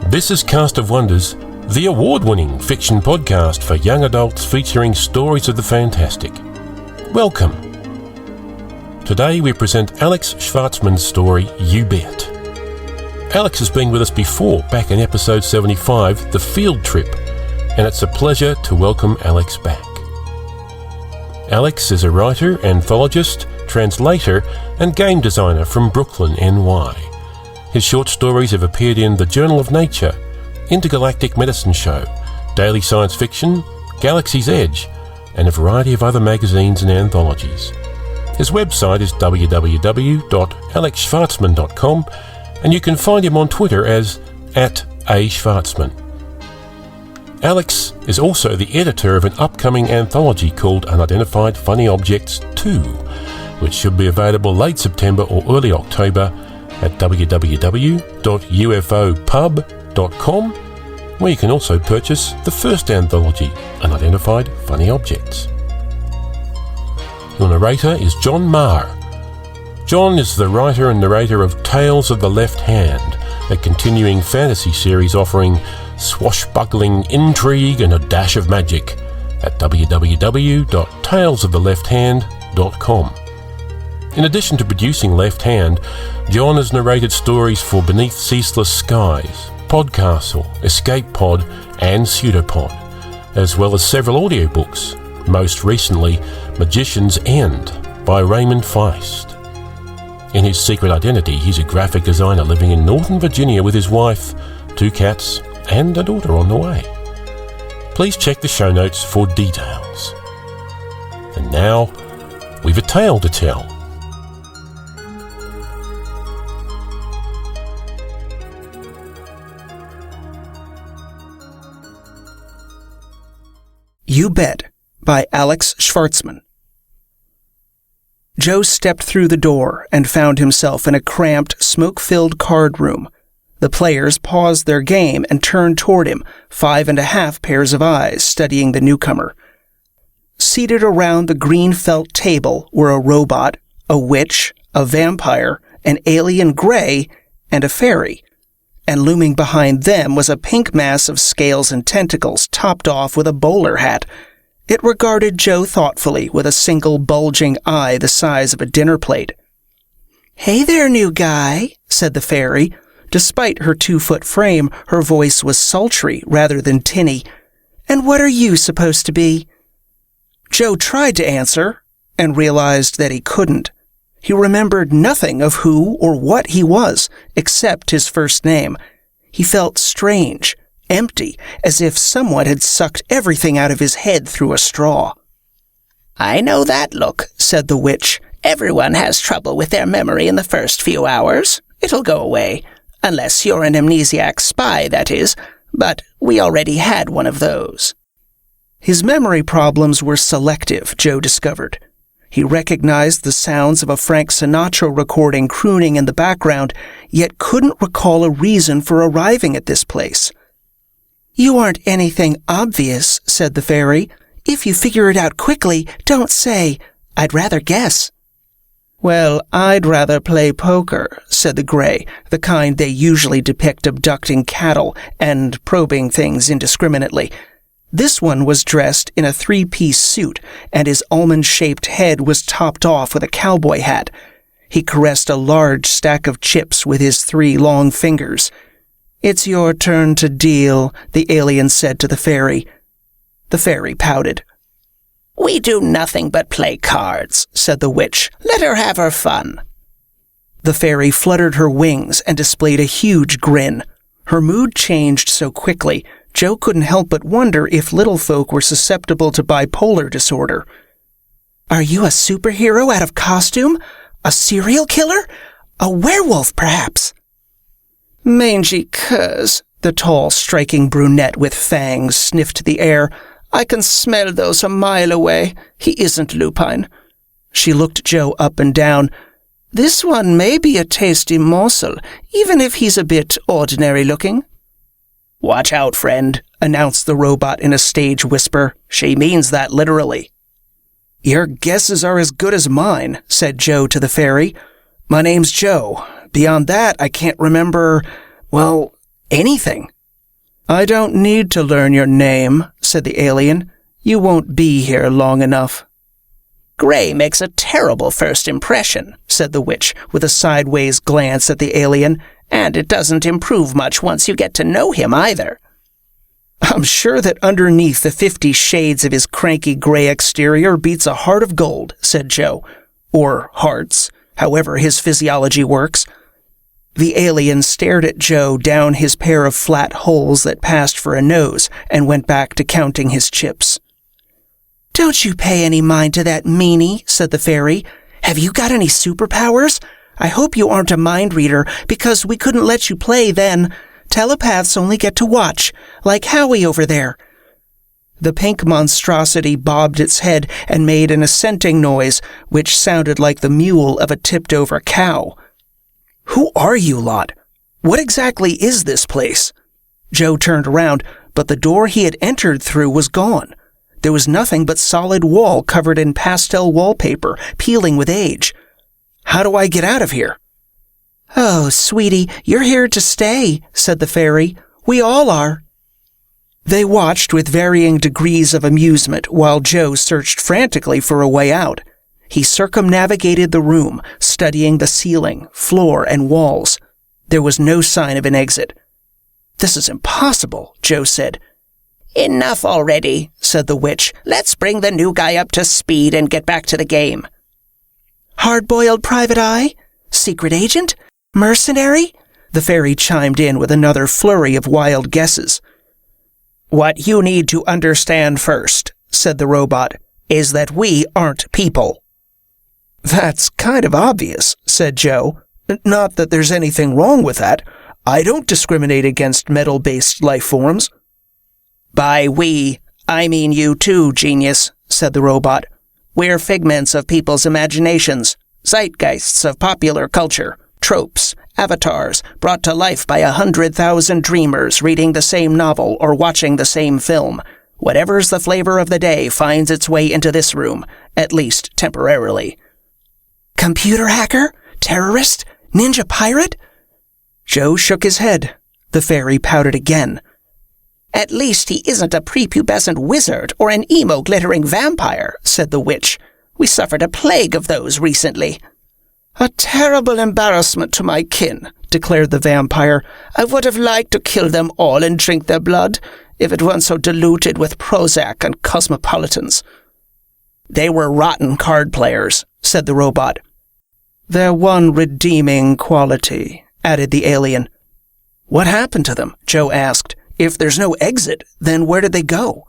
This is Cast of Wonders, the award-winning fiction podcast for young adults featuring stories of the fantastic. Welcome. Today we present Alex Schwartzman's story, You Bet. Alex has been with us before, back in episode 75, The Field Trip, and it's a pleasure to welcome Alex back. Alex is a writer, anthologist, translator, and game designer from Brooklyn, NY. His short stories have appeared in The Journal of Nature, Intergalactic Medicine Show, Daily Science Fiction, Galaxy's Edge, and a variety of other magazines and anthologies. His website is www.alexschwartzman.com, and you can find him on Twitter as @aschwartzman. Alex is also the editor of an upcoming anthology called Unidentified Funny Objects 2, which should be available late September or early October at www.ufopub.com, where you can also purchase the first anthology, Unidentified Funny Objects. Your narrator is John Marr. John is the writer and narrator of Tales of the Left Hand, a continuing fantasy series offering swashbuckling intrigue and a dash of magic at www.talesoftheLeftHand.com. In addition to producing Left Hand, John has narrated stories for Beneath Ceaseless Skies, Podcastle, Escape Pod, and Pseudopod, as well as several audiobooks, most recently Magician's End by Raymond Feist. In his secret identity, he's a graphic designer living in Northern Virginia with his wife, 2 cats, and a daughter on the way. Please check the show notes for details. And now, we've a tale to tell. You Bet by Alex Schwartzman. Joe stepped through the door and found himself in a cramped, smoke-filled card room. The players paused their game and turned toward him, 5.5 pairs of eyes studying the newcomer. Seated around the green felt table were a robot, a witch, a vampire, an alien gray, and a fairy. And looming behind them was a pink mass of scales and tentacles topped off with a bowler hat. It regarded Joe thoughtfully with a single bulging eye the size of a dinner plate. "Hey there, new guy," said the fairy. Despite her 2-foot frame, her voice was sultry rather than tinny. "And what are you supposed to be?" Joe tried to answer and realized that he couldn't. He remembered nothing of who or what he was, except his first name. He felt strange, empty, as if someone had sucked everything out of his head through a straw. "I know that look," said the witch. "Everyone has trouble with their memory in the first few hours. It'll go away. Unless you're an amnesiac spy, that is. But we already had one of those." His memory problems were selective, Joe discovered. He recognized the sounds of a Frank Sinatra recording crooning in the background, yet couldn't recall a reason for arriving at this place. "You aren't anything obvious," said the fairy. "If you figure it out quickly, don't say, 'I'd rather guess.'" "Well, I'd rather play poker," said the gray, the kind they usually depict abducting cattle and probing things indiscriminately. This one was dressed in a 3-piece suit, and his almond-shaped head was topped off with a cowboy hat. He caressed a large stack of chips with his 3 long fingers. "It's your turn to deal," the alien said to the fairy. The fairy pouted. "We do nothing but play cards," said the witch. "Let her have her fun." The fairy fluttered her wings and displayed a huge grin. Her mood changed so quickly, Joe couldn't help but wonder if little folk were susceptible to bipolar disorder. "Are you a superhero out of costume? A serial killer? A werewolf, perhaps?" "Mangy curs," the tall, striking brunette with fangs sniffed the air. "I can smell those a mile away. He isn't lupine." She looked Joe up and down. "This one may be a tasty morsel, even if he's a bit ordinary-looking." "Watch out, friend," announced the robot in a stage whisper. "She means that literally." "Your guesses are as good as mine," said Joe to the fairy. "My name's Joe. Beyond that, I can't remember, well, anything. "I don't need to learn your name," said the alien. "You won't be here long enough." "Gray makes a terrible first impression," said the witch, with a sideways glance at the alien. "and it doesn't improve much once you get to know him either." "I'm sure that underneath the 50 shades of his cranky gray exterior beats a heart of gold," said Joe. Or hearts, however his physiology works. The alien stared at Joe down his pair of flat holes that passed for a nose and went back to counting his chips. "Don't you pay any mind to that meanie," said the fairy. "Have you got any superpowers? I hope you aren't a mind reader, because we couldn't let you play then. Telepaths only get to watch, like Howie over there." The pink monstrosity bobbed its head and made an assenting noise, which sounded like the mule of a tipped-over cow. "Who are you lot? What exactly is this place?" Joe turned around, but the door he had entered through was gone. There was nothing but solid wall covered in pastel wallpaper, peeling with age. "How do I get out of here?" "Oh, sweetie, you're here to stay," said the fairy. "We all are." They watched with varying degrees of amusement while Joe searched frantically for a way out. He circumnavigated the room, studying the ceiling, floor, and walls. There was no sign of an exit. "This is impossible," Joe said. "Enough already," said the witch. "Let's bring the new guy up to speed and get back to the game." "Hard-boiled private eye? Secret agent? Mercenary?" The fairy chimed in with another flurry of wild guesses. "What you need to understand first," said the robot, "is that we aren't people." "That's kind of obvious," said Joe. "Not that there's anything wrong with that. I don't discriminate against metal-based life forms." "By we, I mean you too, genius," said the robot. "We're figments of people's imaginations, zeitgeists of popular culture, tropes, avatars, brought to life by 100,000 dreamers reading the same novel or watching the same film. Whatever's the flavor of the day finds its way into this room, at least temporarily." "Computer hacker? Terrorist? Ninja pirate?" Joe shook his head. The fairy pouted again. "At least he isn't a prepubescent wizard or an emo-glittering vampire," said the witch. "We suffered a plague of those recently." "A terrible embarrassment to my kin," declared the vampire. "I would have liked to kill them all and drink their blood, if it weren't so diluted with Prozac and cosmopolitans." "They were rotten card players," said the robot. "Their one redeeming quality," added the alien. "What happened to them?" Joe asked. "If there's no exit, then where did they go?"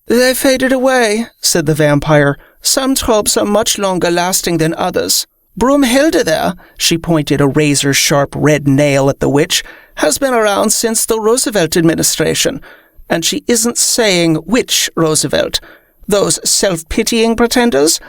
"They faded away," said the vampire. "Some tropes are much longer lasting than others. Broomhilda there," she pointed a razor-sharp red nail at the witch, "has been around since the Roosevelt administration. And she isn't saying which Roosevelt. Those self-pitying pretenders?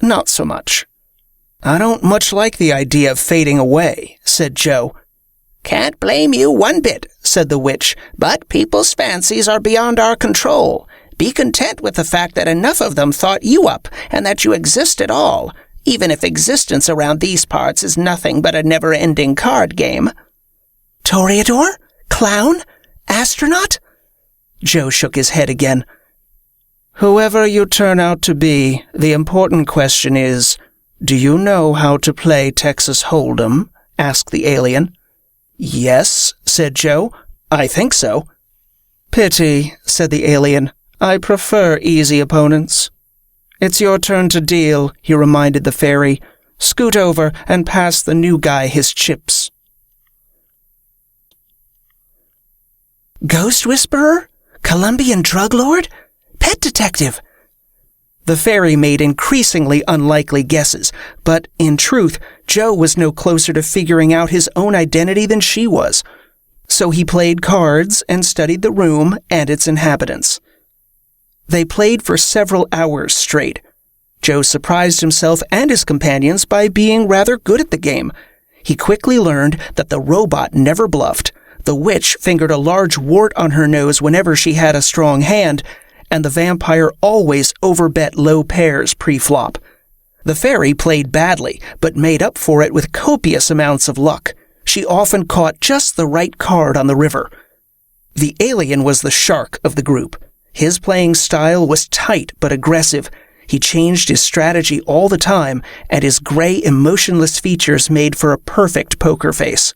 Not so much." "I don't much like the idea of fading away," said Joe. "Can't blame you one bit," said the witch, "but people's fancies are beyond our control. Be content with the fact that enough of them thought you up and that you exist at all, even if existence around these parts is nothing but a never-ending card game." "Toreador? Clown? Astronaut?" Joe shook his head again. "Whoever you turn out to be, the important question is, do you know how to play Texas Hold'em?" asked the alien. "Yes," said Joe. "I think so." "Pity," said the alien. "I prefer easy opponents." "It's your turn to deal," he reminded the fairy. "Scoot over and pass the new guy his chips." "Ghost Whisperer? Colombian drug lord? Pet detective?" The fairy made increasingly unlikely guesses, but in truth, Joe was no closer to figuring out his own identity than she was. So he played cards and studied the room and its inhabitants. They played for several hours straight. Joe surprised himself and his companions by being rather good at the game. He quickly learned that the robot never bluffed, the witch fingered a large wart on her nose whenever she had a strong hand, and the vampire always overbet low pairs pre-flop. The fairy played badly, but made up for it with copious amounts of luck. She often caught just the right card on the river. The alien was the shark of the group. His playing style was tight but aggressive. He changed his strategy all the time, and his gray, emotionless features made for a perfect poker face.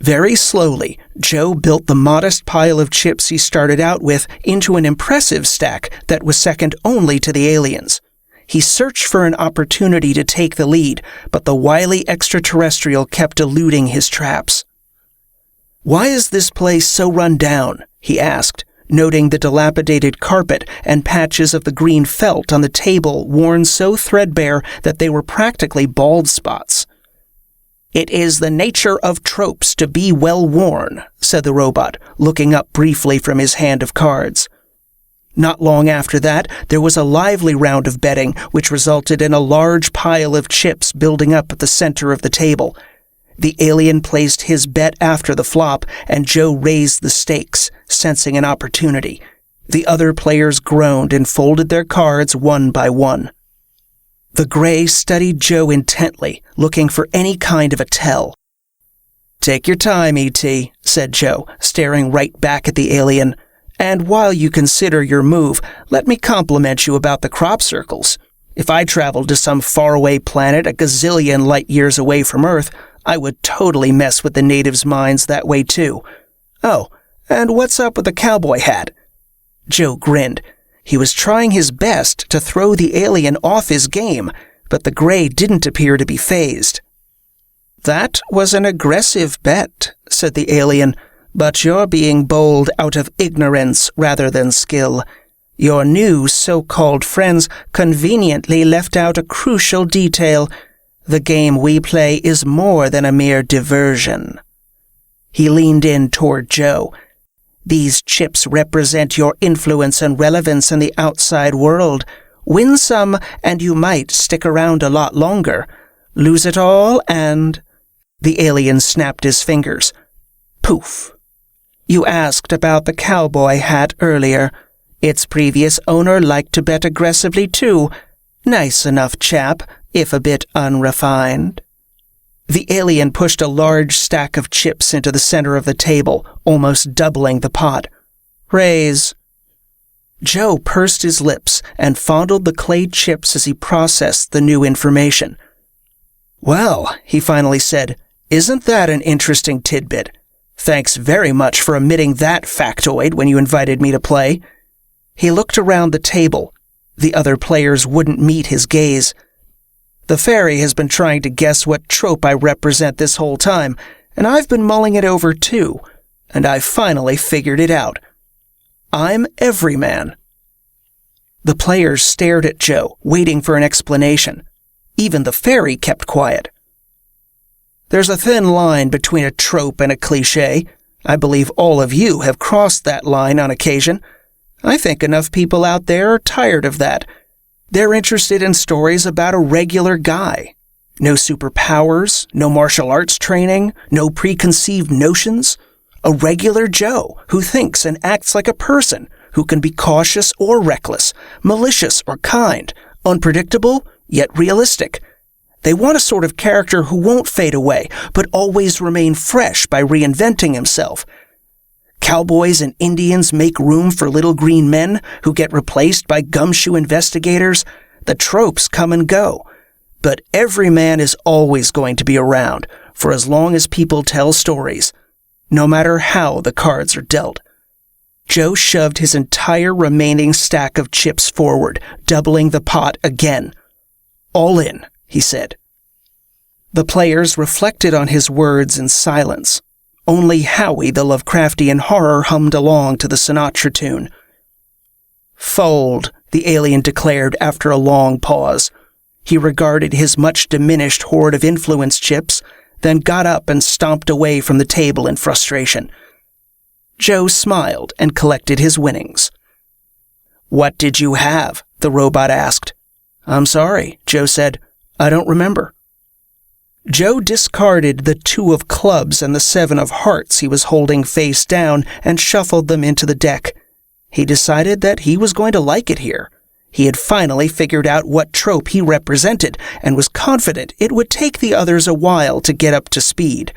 Very slowly, Joe built the modest pile of chips he started out with into an impressive stack that was second only to the aliens. He searched for an opportunity to take the lead, but the wily extraterrestrial kept eluding his traps. "Why is this place so run down?" he asked, noting the dilapidated carpet and patches of the green felt on the table worn so threadbare that they were practically bald spots. "It is the nature of tropes to be well worn," said the robot, looking up briefly from his hand of cards. Not long after that, there was a lively round of betting, which resulted in a large pile of chips building up at the center of the table. The alien placed his bet after the flop, and Joe raised the stakes, sensing an opportunity. The other players groaned and folded their cards one by one. The Gray studied Joe intently, looking for any kind of a tell. "Take your time, E.T.," said Joe, staring right back at the alien. "And while you consider your move, let me compliment you about the crop circles. If I traveled to some faraway planet a gazillion light years away from Earth, I would totally mess with the natives' minds that way too. Oh, and what's up with the cowboy hat?" Joe grinned. He was trying his best to throw the alien off his game, but the Gray didn't appear to be fazed. "That was an aggressive bet," said the alien, "but you're being bold out of ignorance rather than skill. Your new so-called friends conveniently left out a crucial detail. The game we play is more than a mere diversion." He leaned in toward Joe. "These chips represent your influence and relevance in the outside world. Win some, and you might stick around a lot longer. Lose it all, and—" The alien snapped his fingers. Poof. "You asked about the cowboy hat earlier. Its previous owner liked to bet aggressively too. Nice enough chap, if a bit unrefined." The alien pushed a large stack of chips into the center of the table, almost doubling the pot. "Raise." Joe pursed his lips and fondled the clay chips as he processed the new information. "Well," he finally said, "isn't that an interesting tidbit? Thanks very much for omitting that factoid when you invited me to play." He looked around the table. The other players wouldn't meet his gaze. "The fairy has been trying to guess what trope I represent this whole time, and I've been mulling it over too, and I finally figured it out. I'm Everyman." The players stared at Joe, waiting for an explanation. Even the fairy kept quiet. "There's a thin line between a trope and a cliché. I believe all of you have crossed that line on occasion. I think enough people out there are tired of that. They're interested in stories about a regular guy. No superpowers, no martial arts training, no preconceived notions. A regular Joe who thinks and acts like a person, who can be cautious or reckless, malicious or kind, unpredictable yet realistic. They want a sort of character who won't fade away, but always remain fresh by reinventing himself. Cowboys and Indians make room for little green men who get replaced by gumshoe investigators. The tropes come and go. But every man is always going to be around for as long as people tell stories, no matter how the cards are dealt." Joe shoved his entire remaining stack of chips forward, doubling the pot again. "All in," he said. The players reflected on his words in silence. Only Howie the Lovecraftian horror hummed along to the Sinatra tune. "Fold," the alien declared after a long pause. He regarded his much diminished hoard of influence chips, then got up and stomped away from the table in frustration. Joe smiled and collected his winnings. "What did you have?" the robot asked. "I'm sorry," Joe said. "I don't remember." Joe discarded the 2 of clubs and the 7 of hearts he was holding face down and shuffled them into the deck. He decided that he was going to like it here. He had finally figured out what trope he represented and was confident it would take the others a while to get up to speed.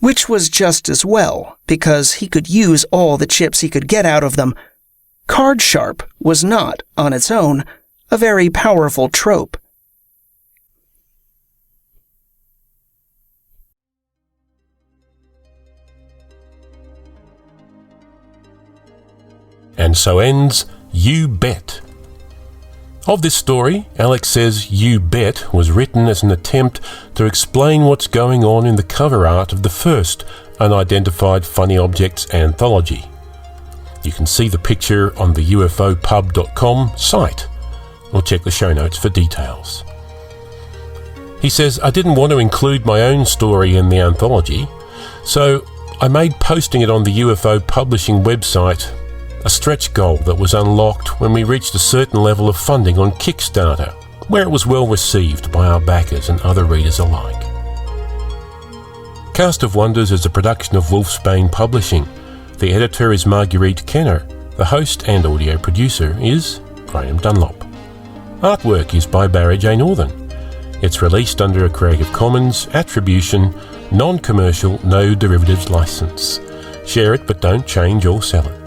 which was just as well, because he could use all the chips he could get out of them. Card Sharp was not, on its own, a very powerful trope. And so ends You Bet. Of this story, Alex says You Bet was written as an attempt to explain what's going on in the cover art of the first Unidentified Funny Objects anthology. You can see the picture on the ufopub.com site, or check the show notes for details. He says, I didn't want to include my own story in the anthology, so I made posting it on the UFO publishing website a stretch goal that was unlocked when we reached a certain level of funding on Kickstarter, where it was well received by our backers and other readers alike. Cast of Wonders is a production of Wolfsbane Publishing. The editor is Marguerite Kenner. The host and audio producer is Graham Dunlop. Artwork is by Barry J. Northern. It's released under a Creative Commons Attribution, Non-Commercial, No Derivatives license. Share it but don't change or sell it.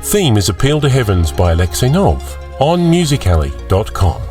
Theme is Appeal to Heavens by Alexei Nov on musicalley.com.